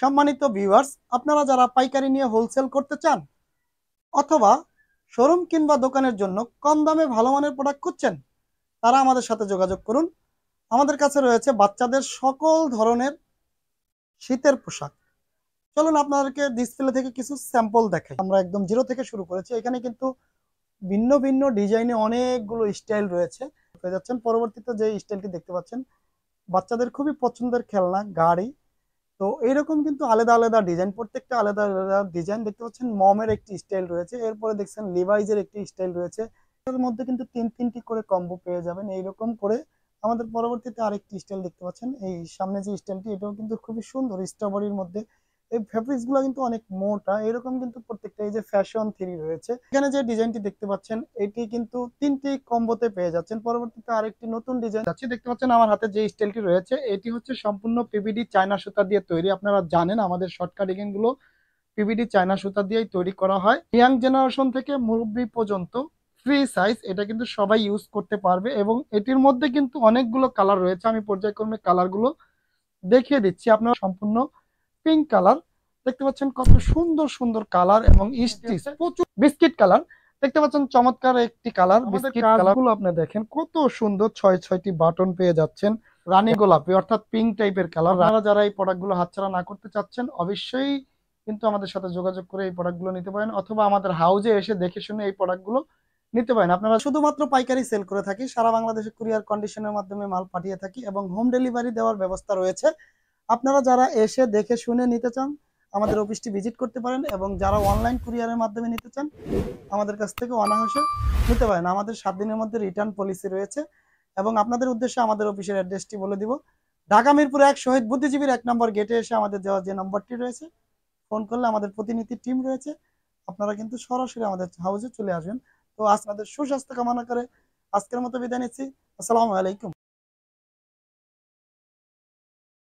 সম্মানিত ভিউয়ার্স, আপনারা যারা পাইকারি নিয়ে হোলসেল করতে চান অথবা শোরুম কিংবা দোকানের জন্য কম দামে ভালো মানের প্রোডাক্ট খুঁজছেন, তারা আমাদের সাথে যোগাযোগ করুন। আমাদের কাছে রয়েছে বাচ্চাদের সকল ধরনের শীতের পোশাক। চলুন আপনাদেরকে ডিসপ্লে থেকে কিছু স্যাম্পল দেখাই। আমরা একদম জিরো থেকে শুরু করেছি। এখানে কিন্তু ভিন্ন ভিন্ন ডিজাইনে অনেকগুলো স্টাইল রয়েছে। পেয়ে যাচ্ছেন পরবর্তীতে যে স্টাইলটি দেখতে পাচ্ছেন, বাচ্চাদের খুবই পছন্দের খেলনা গাড়ি। তো এইরকম কিন্তু আলাদা আলাদা ডিজাইন, প্রত্যেকটা আলাদা আলাদা ডিজাইন দেখতে পাচ্ছেন। মমের একটি স্টাইল রয়েছে, এরপরে দেখছেন লিভাইজের একটি স্টাইল রয়েছে। এর মধ্যে কিন্তু তিনটি করে কম্বো পেয়ে যাবেন। এইরকম করে আমাদের পরবর্তীতে আরেকটি স্টাইল দেখতে পাচ্ছেন। এই সামনে যে স্টাইলটি, এটাও কিন্তু খুবই সুন্দর, স্ট্রবেরির মধ্যে। এই ফেব্রিক্স গুলো কিন্তু অনেক মোটা, এরকম কিন্তু প্রত্যেকটা। এই যে ফ্যাশন থ্রি রয়েছে, এখানে যে ডিজাইনটি দেখতে পাচ্ছেন, এটি কিন্তু তিনটি কম্বোতে পেয়ে যাচ্ছেন। পরবর্তীতে আরেকটি নতুন ডিজাইন আছে, দেখতে পাচ্ছেন আমার হাতে যে স্টাইলটি রয়েছে, এটি হচ্ছে সম্পূর্ণ পিভিডি চায়না সুতা দিয়ে তৈরি। আপনারা জানেন আমাদের শর্ট কাটিং গুলো পিভিডি চায়না সুতা দিয়েই তৈরি করা হয়। ইয়াং জেনারেশন থেকে মুরব্বী পর্যন্ত ফ্রি সাইজ, এটা কিন্তু সবাই ইউজ করতে পারবে। এবং এটির মধ্যে কিন্তু অনেকগুলো কালার রয়েছে, আমি পর্যায়ক্রমে কালারগুলো দেখিয়ে দিচ্ছি। আপনারা সম্পূর্ণ পিঙ্ক কালার দেখতে পাচ্ছেন, কত সুন্দর সুন্দর কালার এবং স্টিচ প্রচুর। বিস্কিট কালার দেখতে পাচ্ছেন, চমৎকার একটি কালার। বিস্কিট কালারগুলো আপনি দেখেন কত সুন্দর, ছয়টি বাটন পেয়ে যাচ্ছেন। রানী গোলাপি অর্থাৎ পিঙ্ক টাইপের কালার। আপনারা যারা এই প্রোডাক্টগুলো হাতছাড়া না করতে চাচ্ছেন, অবশ্যই কিন্তু আমাদের সাথে যোগাযোগ করে এই প্রোডাক্টগুলো নিতে পারেন, অথবা আমাদের হাউজে এসে দেখে শুনে এই প্রোডাক্টগুলো নিতে পারেন। আপনারা শুধুমাত্র পাইকারি সেল করে থাকি, সারা বাংলাদেশে কুরিয়ার কন্ডিশনের মাধ্যমে মাল পাঠিয়ে থাকি এবং হোম ডেলিভারি দেওয়ার ব্যবস্থা রয়েছে। আপনারা যারা এসে দেখে শুনে নিতে চান, আমাদের অফিসটি ভিজিট করতে পারেন, এবং যারা অনলাইন কুরিয়ারের মাধ্যমে নিতে চান, আমাদের কাছ থেকে অনায়াসে নিতে পারেন। আমাদের 7 দিনের মধ্যে রিটার্ন পলিসি রয়েছে। এবং আপনাদের উদ্দেশ্যে আমাদের অফিসের অ্যাড্রেসটি বলে দিব। ঢাকা মিরপুর 1 শহীদ বুদ্ধিজীবীর 1 নম্বর গেটে এসে আমাদের দেওয়া যে নম্বরটি রয়েছে, ফোন করলে আমাদের প্রতিনিধি টিম রয়েছে। আপনারা কিন্তু সরাসরি আমাদের হাউসে চলে আসবেন। তো আপনাদের সুস্বাস্থ্য কামনা করে আজকের মতো বিদায় নিচ্ছি। আসসালামু আলাইকুম।